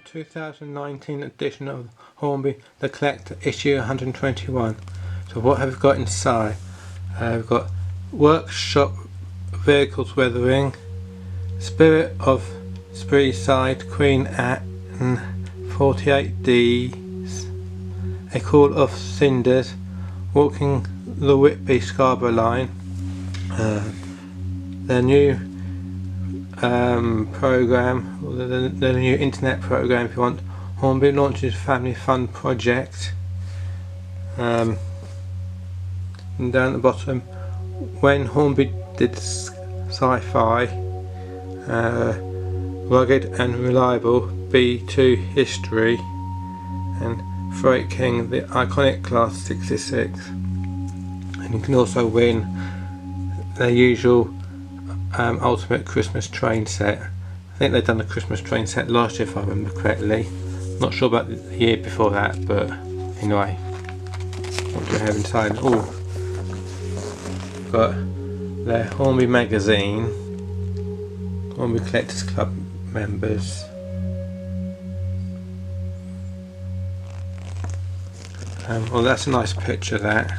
2019 edition of Hornby, the Collector, issue 121. So what have we got inside? We've got workshop vehicles weathering, Spirit of Spreeside, Queen Anne 48Ds, A Call of Cinders, Walking the Whitby Scarborough Line, their new program, the new internet program if you want. Hornby launches Family Fun Project, and down at the bottom, when Hornby did Sci-Fi, rugged and reliable B2 history, and Freight King, the iconic Class 66. And you can also win their usual ultimate Christmas train set. I think they've done a Christmas train set last year if I remember correctly. Not sure about the year before that, but anyway, what do we have inside? Oh, got their Hornby magazine, Hornby Collectors Club members. Well, that's a nice picture. That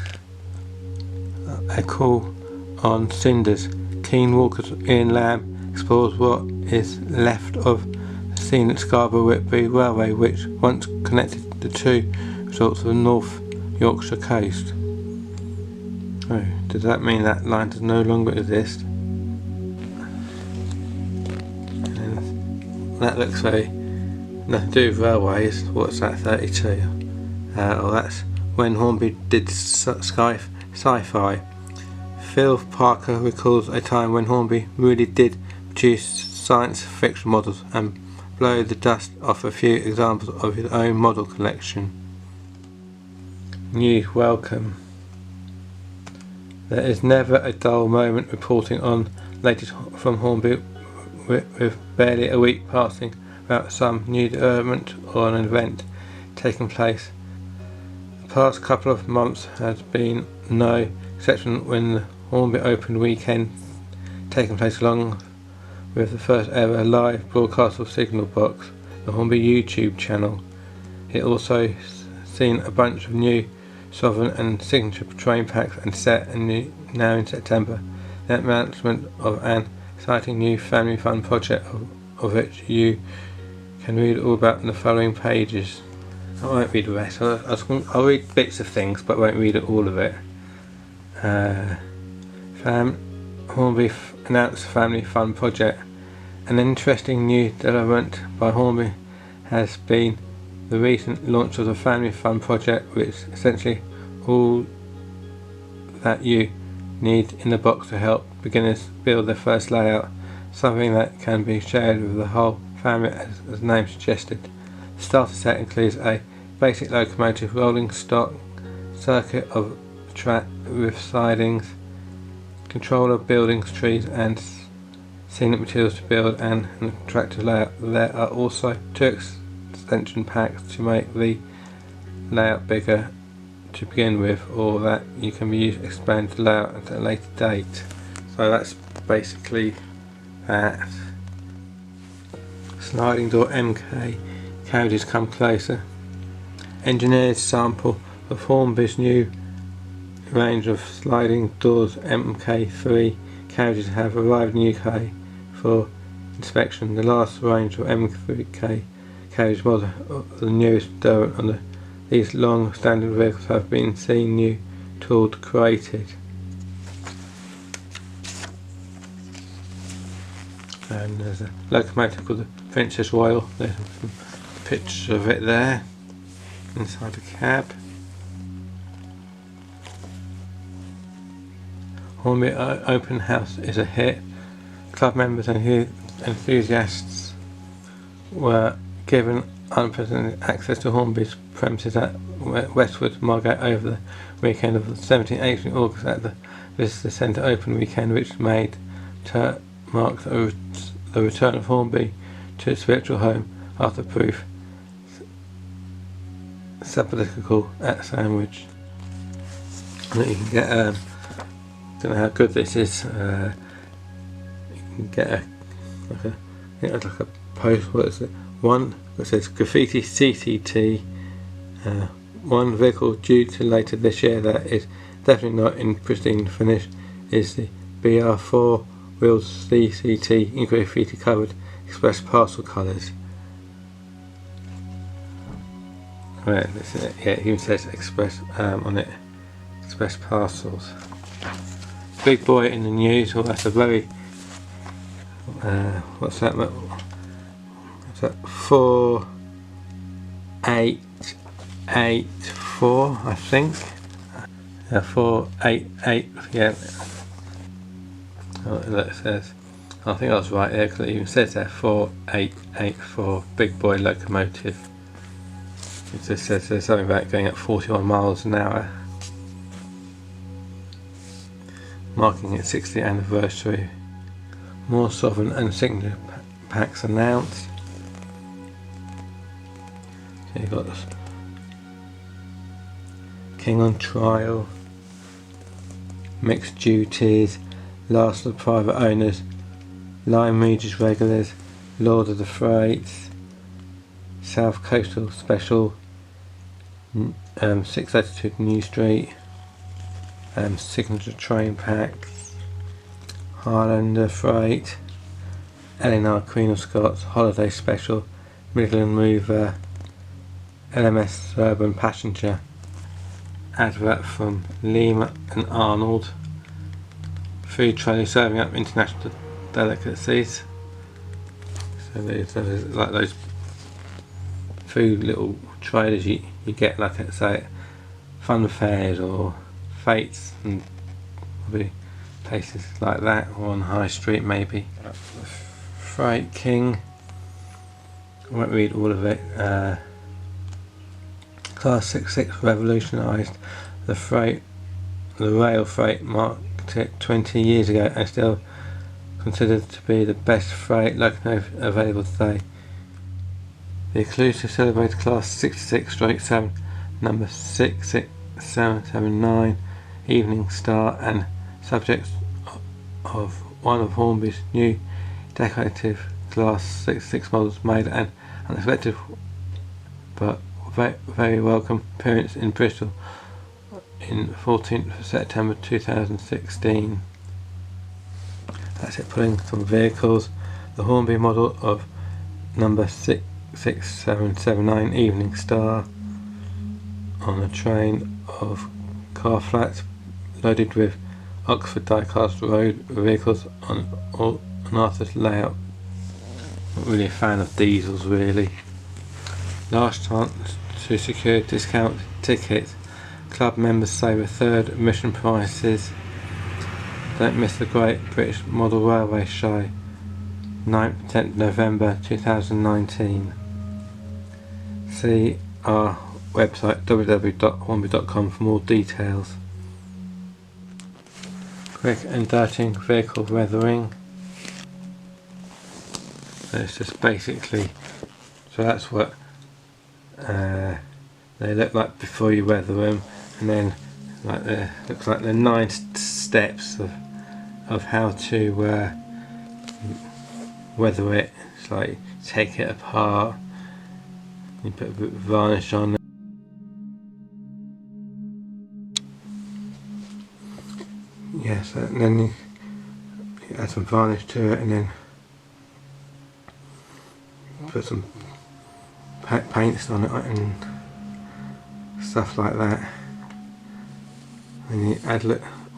A Call on Cinders. Keen Walker's Ian Lamb explores what is left of the scene at Scarborough Whitby Railway, which once connected the two resorts of the North Yorkshire coast. Oh, does that mean that line does no longer exist? And that looks very nothing to do with railways. What's that, 32? Oh, that's when Hornby did Sci-Fi. Phil Parker recalls a time when Hornby really did produce science fiction models and blow the dust off a few examples of his own model collection. New welcome. There is never a dull moment reporting on latest from Hornby, with barely a week passing without some new development or an event taking place. The past couple of months has been no exception, when the Hornby Open weekend taking place along with the first ever live broadcast of Signal Box, the Hornby YouTube channel. It also seen a bunch of new Sovereign and Signature train packs and set, and now in September the announcement of an exciting new family fun project of which you can read all about in the following pages. I won't read the rest. I'll read bits of things but won't read all of it. Hornby announced Family Fun Project. An interesting new development by Hornby has been the recent launch of the Family Fun Project, which is essentially all that you need in the box to help beginners build their first layout, something that can be shared with the whole family as the name suggested. The starter set includes a basic locomotive, rolling stock, circuit of track with sidings, controller, buildings, trees and scenic materials to build, and an attractive layout. There are also two extension packs to make the layout bigger to begin with, or that you can expand the layout at a later date. So that's basically that. Sliding door MK carriages come closer. Engineers sample of Hornby's new range of sliding doors MK3 carriages have arrived in the UK for inspection. The last range of MK carriage model, the newest development on these long standing vehicles, have been seen new tooled created. And there's a locomotive called the Princess Royal. There's a picture of it there inside the cab. Hornby Open House is a hit. Club members and enthusiasts were given unprecedented access to Hornby's premises at Westwood Margate over the weekend of the 17th 18th August at the Visitor Centre Open Weekend, which marked the return of Hornby to its spiritual home after brief sabbatical at Sandwich. And you can get don't know how good this is. You can get like a post. What is it? One that says graffiti CCT. One vehicle due to later this year that is definitely not in pristine finish is the BR4 wheels CCT in graffiti covered express parcel colours. Right, this is it. Yeah, it even says express on it. Express parcels. Big boy in the news. Well, that's a very what's that? What's that? 4884, I think. 488. Yeah. Oh, it says. I think I was right there because it even says there 4884. Big boy locomotive. It just says there's something about going at 41 miles an hour, marking its 60th anniversary. More sovereign and signature packs announced. So you've got this King on Trial, Mixed Duties, Last of the Private Owners, Lime Regis Regulars, Lord of the Freights, South Coastal Special, 6 Latitude New Street, Signature Train Packs, Highlander Freight, Eleanor Queen of Scots Holiday Special, Midland Mover, LMS Urban Passenger, advert from Lima and Arnold, food trailer serving up international delicacies. So there's like those food little trailers you get, like at say fun fairs or fates and probably places like that, or on High Street maybe. Freight King, I won't read all of it. Class 66 revolutionised the rail freight market 20 years ago and still considered to be the best freight locomotive available today. The exclusive celebrated Class 66/7 number 66779 Evening Star and subject of one of Hornby's new decorative Class 66 models made an unexpected but very welcome appearance in Bristol in 14th of September 2016. That's it, pulling some vehicles. The Hornby model of number 66779 Evening Star on a train of car flats loaded with Oxford die-cast road vehicles on Arthur's layout. Not really a fan of diesels really. Last chance to secure discount tickets. Club members save a third admission prices. Don't miss the Great British Model Railway Show, 9th 10th November 2019. See our website www.hornby.com for more details. Quick and dirty vehicle weathering. So it's just basically, so that's what they look like before you weather them, and then like looks like the 9 steps of how to weather it. It's like take it apart, you put a bit of varnish on it. Yes, and then you add some varnish to it, and then put some paints on it and stuff like that. And you add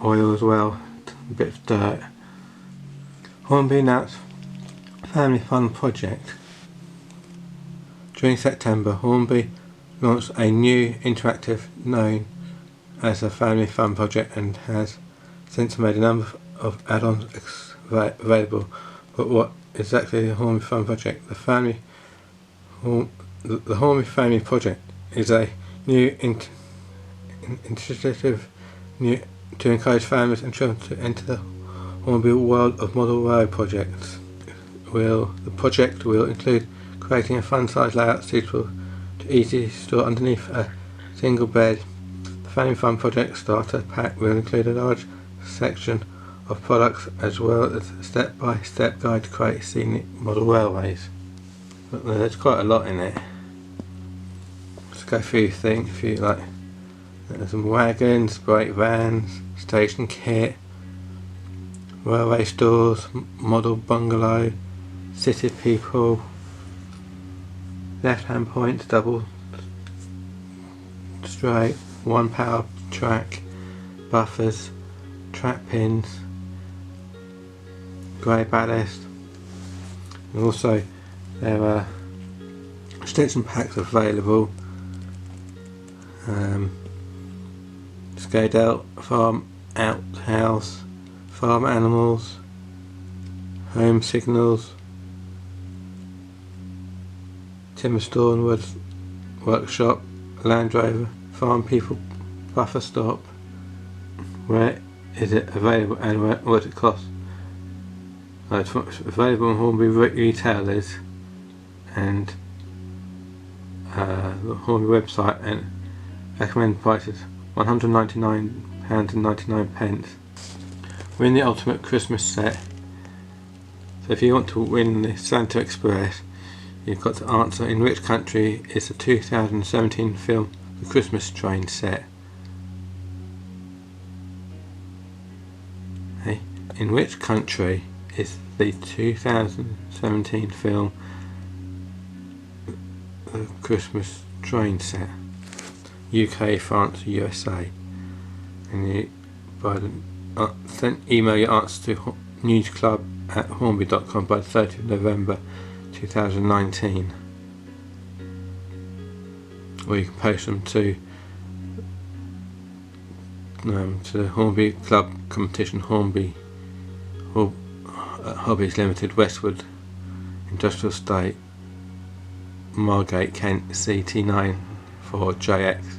oil as well, a bit of dirt. Hornby announced Family Fun Project. During September, Hornby launched a new interactive known as a Family Fun Project and has since made a number of add-ons available. But what exactly is the Hornby Fun Project? The Hornby Family Project is a new initiative to encourage families and children to enter the Hornby world of model railway projects. The project will include creating a fun-sized layout suitable to easily store underneath a single bed. The Family Fun Project starter pack will include a large section of products as well as a step-by-step guide to create scenic model railways. But there's quite a lot in it. Let's go through things. If you like, there's some wagons, brake vans, station kit, railway stores, model bungalow, city people, left hand points, double straight, one power track, buffers, track pins, grey ballast, and also there are extension packs available. Scadel, farm outhouse, farm animals, home signals, timber store and wood workshop, Land Rover, farm people, buffer stop. Where is it available and what does it cost? It's available on Hornby retailers and the Hornby website, and recommended prices £199.99. We're in the ultimate Christmas set, so if you want to win the Santa Express, you've got to answer in which country is the 2017 film The Christmas Train set. Hey, in which country is the 2017 film The Christmas Train set? UK, France, USA. And you email your answer to newsclub@hornby.com by the 30th of November 2019, or you can post them to the Hornby Club competition, Hornby Hobbies Limited, Westwood Industrial Estate, Margate, Kent, CT9 for JX.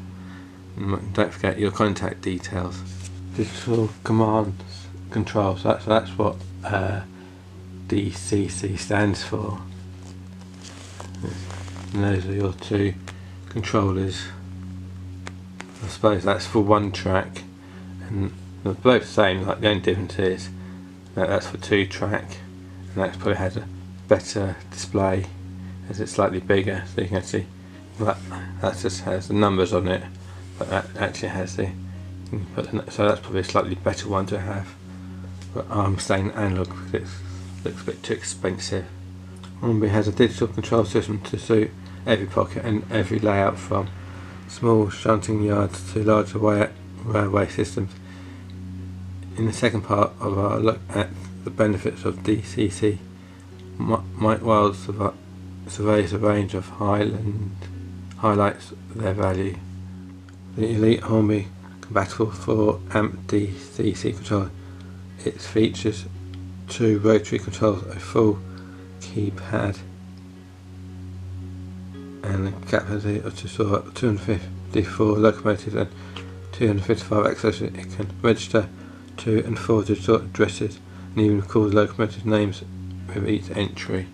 And don't forget your contact details. Digital command control, so that's what DCC stands for. And those are your two controllers. I suppose that's for one track, and they're both the same, like the only difference is that that's for 2-track, and that probably has a better display as it's slightly bigger, so you can see that just has the numbers on it, but that actually has so that's probably a slightly better one to have. But I'm saying analog because it looks a bit too expensive. Hornby has a digital control system to suit every pocket and every layout, from small shunting yards to larger railway systems. In the second part of our look at the benefits of DCC, Mike Wild surveys a range of highlights their value. The Elite Hornby compatible for AMP DCC controller. It features 2 rotary controls, a full keypad, and a capacity to store up 254 locomotives and 255 accessories. It can register 2 and 4 digital addresses and even record locomotive names with each entry.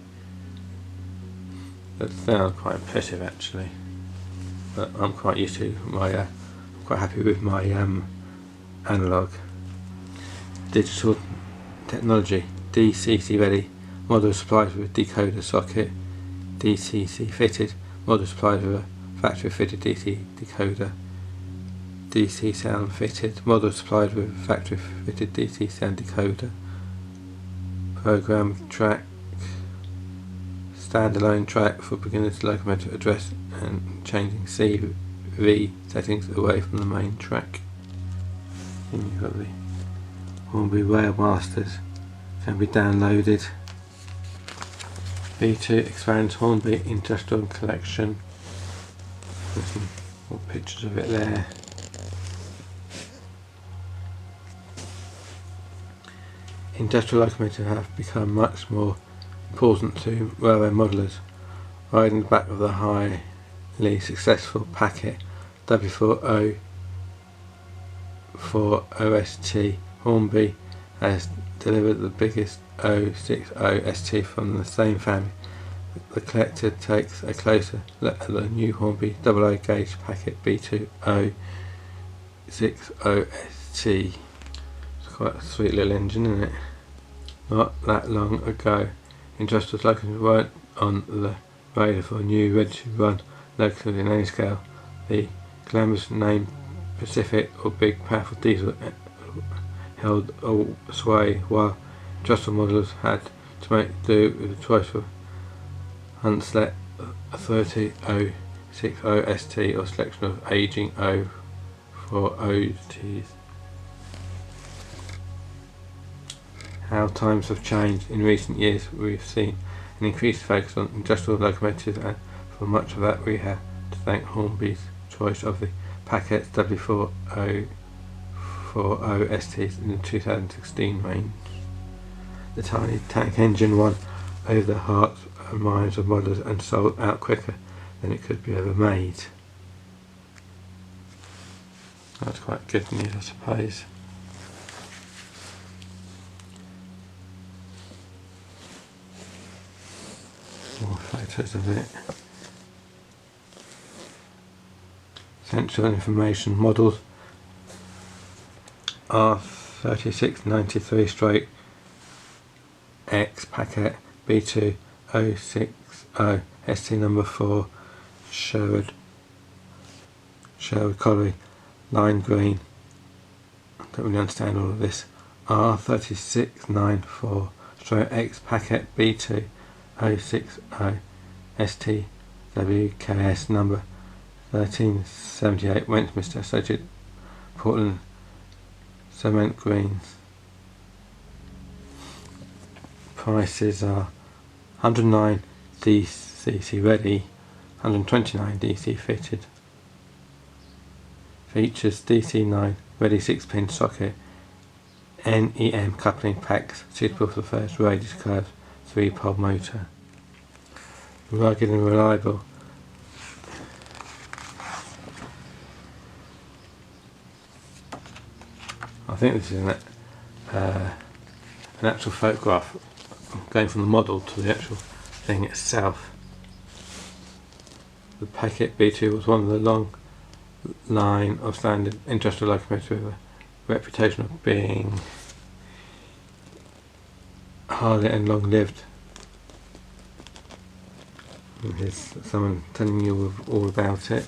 That sounds quite impressive actually, but I'm quite used to my quite happy with my analog. Digital technology, DCC ready, model supplied with decoder socket, DCC fitted, model supplied with a factory fitted DC decoder, DC sound fitted, model supplied with a factory fitted DC sound decoder, program track, standalone track for beginners, locomotive address and changing CV settings away from the main track. Then you've got the Hornby Rail Masters, can be downloaded. B2 expands Hornby Industrial Collection. There's some more pictures of it there. Industrial locomotives have become much more important to railway modellers. Riding the back of the highly successful packet W4OST, Hornby has delivered the biggest 060ST from the same family. The collector takes a closer look at the new Hornby AA gauge packet B2060ST. It's quite a sweet little engine, isn't it? Not that long ago, industrial locomotives weren't on the rated for a new ready to run locomotive in any scale. The glamorous name Pacific or Big Powerful Diesel held all sway, while industrial models had to make do with the choice for Hunslet 30060 ST or selection of aging 040Ts. How times have changed. In recent years we've seen an increased focus on industrial locomotives, and for much of that we have to thank Hornby's choice of the Packets W4040 STs in the 2016 range. The tiny tank engine won over the hearts and minds of modelers and sold out quicker than it could be ever made. That's quite good news, I suppose. More photos of it. Central information models R3693 X packet B2060 ST number 4 Sherwood Colliery lime green. I don't really understand all of this. R3694 X packet B2060 ST WKS number 1378 Westminster Associated Portland cement greens. Prices are 109 DCC ready, 129 DC fitted. Features DC9 ready 6-pin socket, NEM coupling packs suitable for the first radius curve 3-pole motor. Rugged and reliable. I think this is an actual photograph going from the model to the actual thing itself. The Packet B2 was one of the long line of standard industrial locomotives with a reputation of being hardy and long-lived. Here's someone telling you all about it.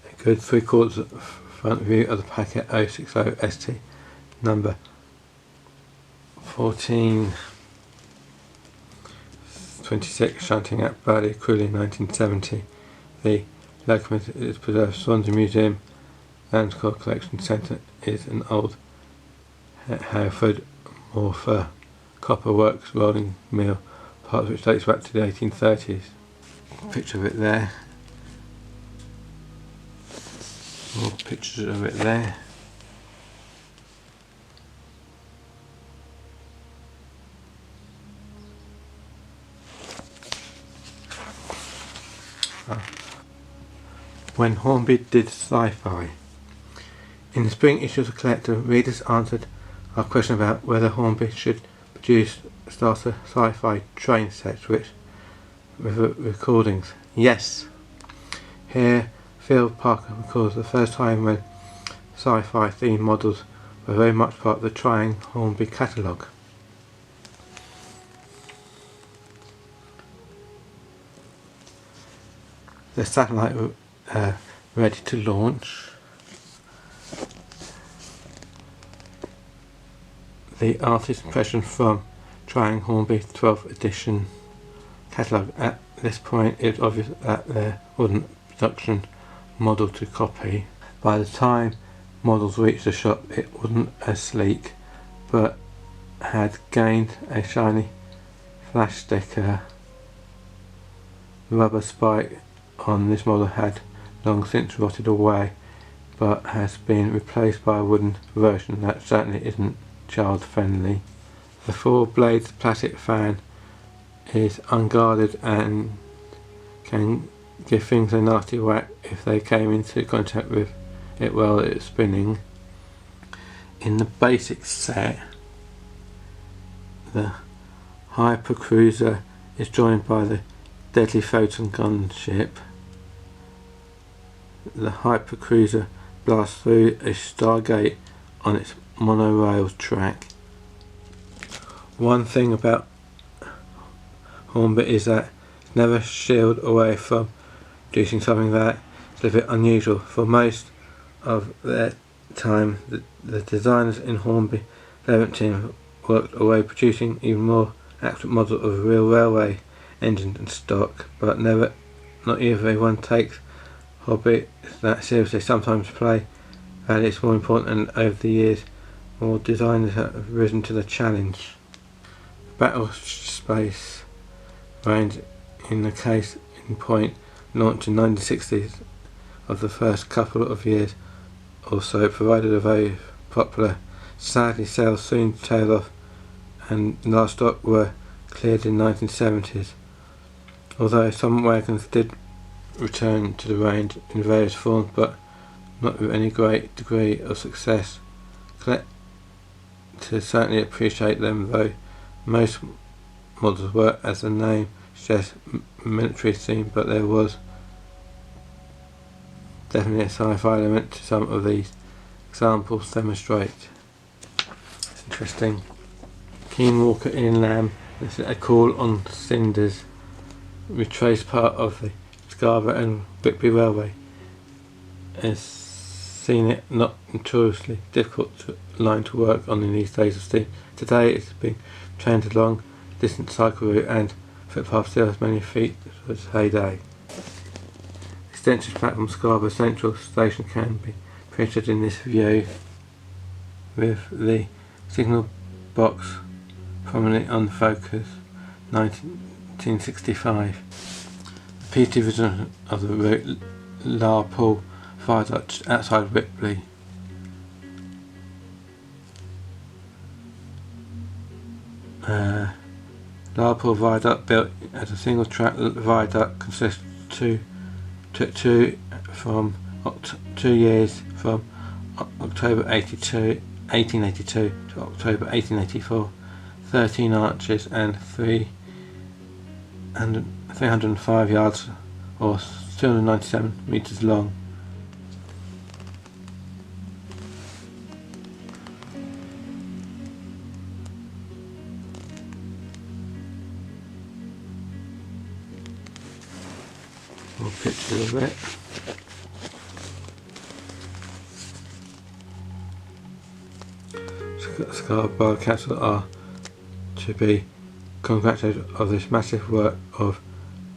A good 3/4 front view of the Packet 060 ST number 1426 shunting at Bradley Crawley in 1970. The locomotive is preserved. Swansea Museum Landcore Collection Centre is an old Hereford Morpher copper works rolling mill, part of which dates back to the 1830s. Picture of it there. More pictures of it there. When Hornby did Sci-Fi. In the spring issue of the Collector, readers answered our question about whether Hornby should produce starter Sci-Fi train sets with recordings. Yes. Here Phil Parker recalls the first time when Sci-Fi themed models were very much part of the trying Hornby catalogue. The satellite ready to launch. The artist's impression from trying Hornby 12th edition catalogue. At this point it was obvious that there wasn't production model to copy. By the time models reached the shop it wasn't as sleek, but had gained a shiny flash sticker. The rubber spike on this model had long since rotted away, but has been replaced by a wooden version that certainly isn't child friendly. The 4-blades plastic fan is unguarded and can give things a nasty whack if they came into contact with it while it's spinning. In the basic set, the hypercruiser is joined by the deadly photon gunship. The hypercruiser blasts through a Stargate on its monorail track. One thing about Hornby is that it's never shield away from producing something that is a bit unusual. For most of their time, the designers in Hornby development team worked away producing even more accurate models of real railway engines and stock, but not everyone takes hobby that seriously. Sometimes play value is more important, and over the years more designers have risen to the challenge. Battle space range in the case in point launched in 1960s of the first couple of years or so provided a very popular. Sadly, sales soon tailed off and last stock were cleared in 1970s. Although some wagons did return to the range in various forms, but not with any great degree of success. Collectors certainly appreciate them, though most models were, as the name suggests, military themed, but there was definitely a sci-fi element to some of these examples demonstrate. It's interesting. Keen Walker in Lamb, this is A Call on Cinders, retraced part of the Scarborough and Whitby Railway. Has seen it not notoriously difficult line to work on in these days of steam. Today it's being trained along distant cycle route and footpath still has many feet of its heyday. Extensive platform Scarborough Central Station can be pictured in this view, with the signal box prominently on focus. 1965. The P division of the route Larpool Viaduct outside Whitby. Larpool Viaduct, built as a single track viaduct, consists took 2 years from October 1882 to October 1884, 13 arches and 305 yards or 297 metres long. More pictures of it. Scarborough Council are to be congratulated of this massive work of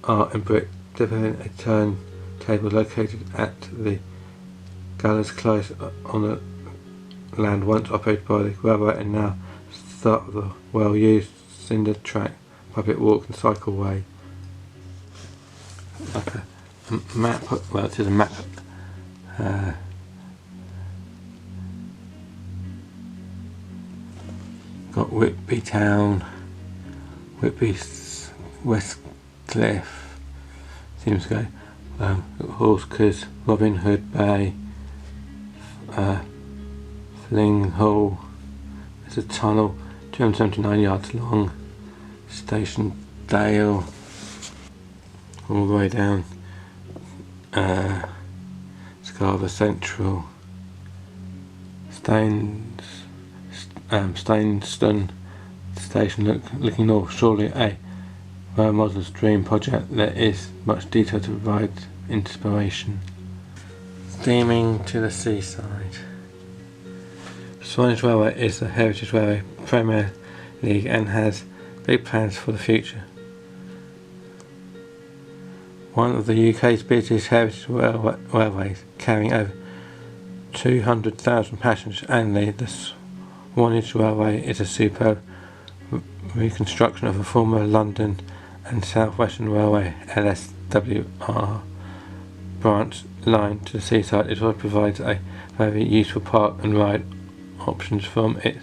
art in brick, developing a turntable located at the Gallows Close on the land once operated by the railway and now start of the well-used cinder track, public walk and cycleway. Like a map, well, it is a map. Got Whitby Town, Whitby West Cliff, seems to go, Horsecoes, Robin Hood Bay, Fling Hall, there's a tunnel 279 yards long, Station Dale, all the way down, Scarborough Central, Stainston Station looking north, surely a role model's dream project. There is much detail to provide inspiration. Steaming to the seaside. Swanage Railway is the Heritage Railway Premier League and has big plans for the future. One of the UK's busiest heritage railways, carrying over 200,000 passengers annually, the Swanage Railway is a superb reconstruction of a former London and South Western Railway LSWR branch line to the seaside. It also provides a very useful park and ride options from its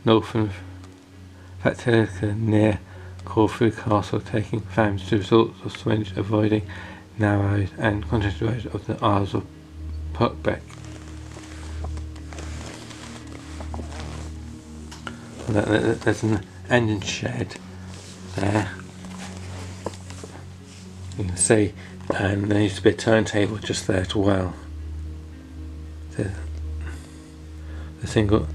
northern facility near Corfu Castle, taking families to resorts of Swanage, avoiding narrows and congested roads of the Isles of Purbeck. There's an engine shed there, you can see, and there used to be a turntable just there as well. The single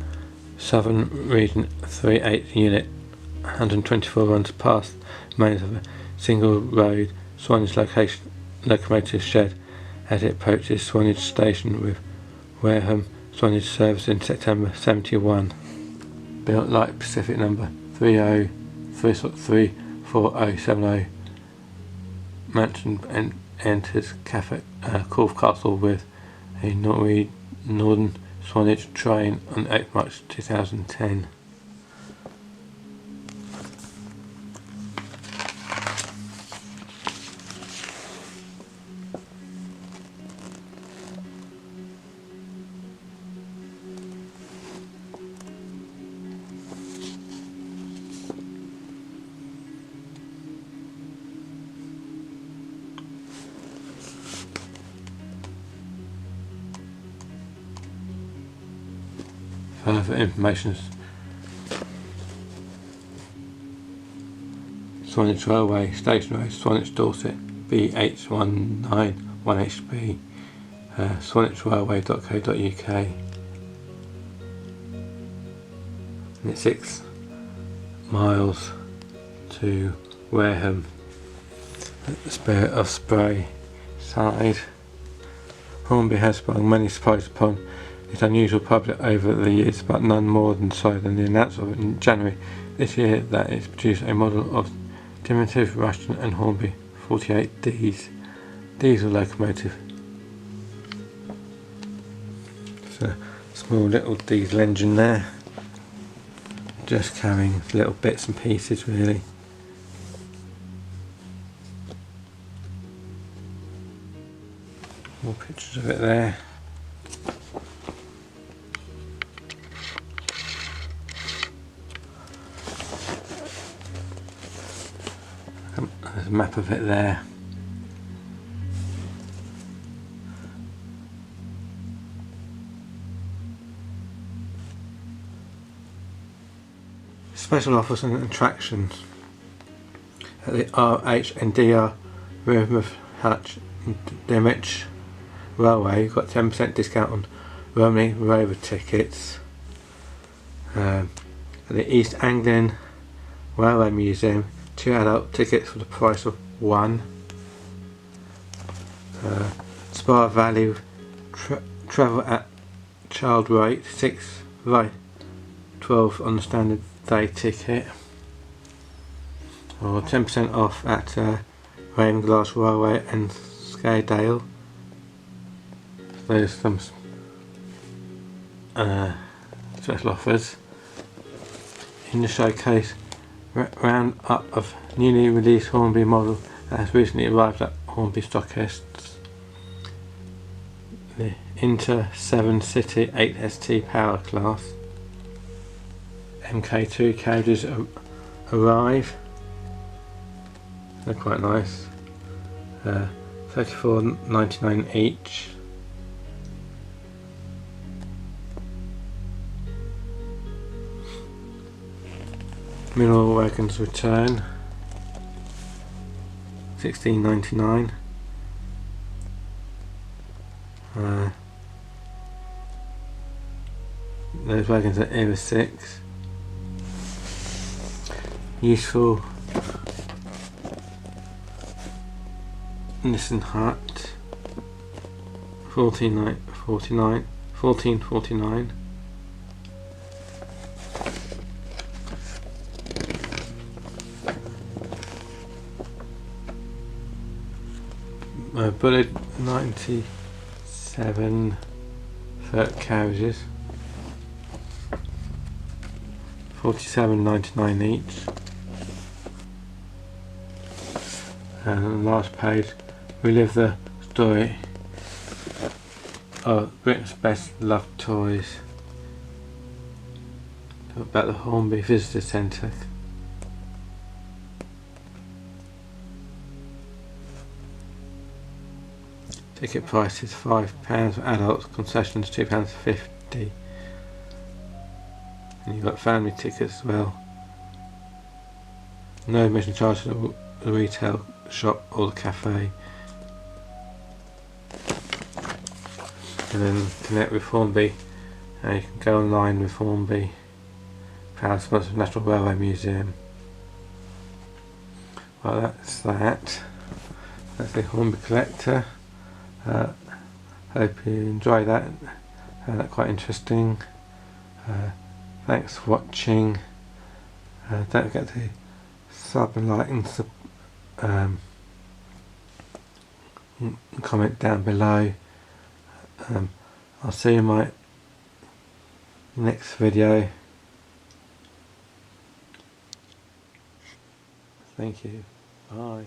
Southern Region 3/8 unit 124 runs past the mains of a single road Swanage locomotive shed as it approaches Swanage station, with Wareham Swanage service in September 71. Built like Pacific number 303470. Mansion enters Corfe Castle with a Northern Swanage train on 8 March 2010. Further information: Swanage Railway, Station Road, Swanage, Dorset, BH191HB, swanagerailway.co.uk. And it's 6 miles to Wareham, at the Spirit of Spray side. Hornby has sprung many surprises upon its unusual public over the years, but none more than so than the announcement in January this year that it's produced a model of diminutive Russian and Hornby 48Ds diesel locomotive. It's a small little diesel engine there, just carrying little bits and pieces really. More pictures of it there. There's a map of it there. Special offers and attractions at the RH and DR Rivermouth Hutch Dimwich Railway. You've got 10% discount on Romney Rover tickets. At the East Anglian Railway Museum, 2 adult tickets for the price of 1. Spa Valley travel at child rate, 6 right 12 on the standard day ticket, or 10% off at Ravenglass Railway and Skadale. There's some special offers in the showcase. Round up of newly released Hornby model that has recently arrived at Hornby stockists. The Inter 7 City 8ST Power Class MK2 carriages arrive. They're quite nice. $34.99 each. Mineral wagons return, $16.99. Those wagons are Era 6. Useful Nissan Hut, $14.49. Bullet 97 third carriages, $47.99 each. And on the last page, we live the story of Britain's best loved toys, about the Hornby Visitor Centre. Ticket price is £5 for adults, concessions £2.50. And you've got family tickets as well. No admission charge to the retail shop or the cafe. And then connect with Hornby. And you can go online with Hornby. Proud sponsor of National Railway Museum. Well, that's that. That's the Hornby collector. Hope you enjoy that. Found that quite interesting. Thanks for watching. Don't forget to sub and like and comment down below. I'll see you in my next video. Thank you. Bye.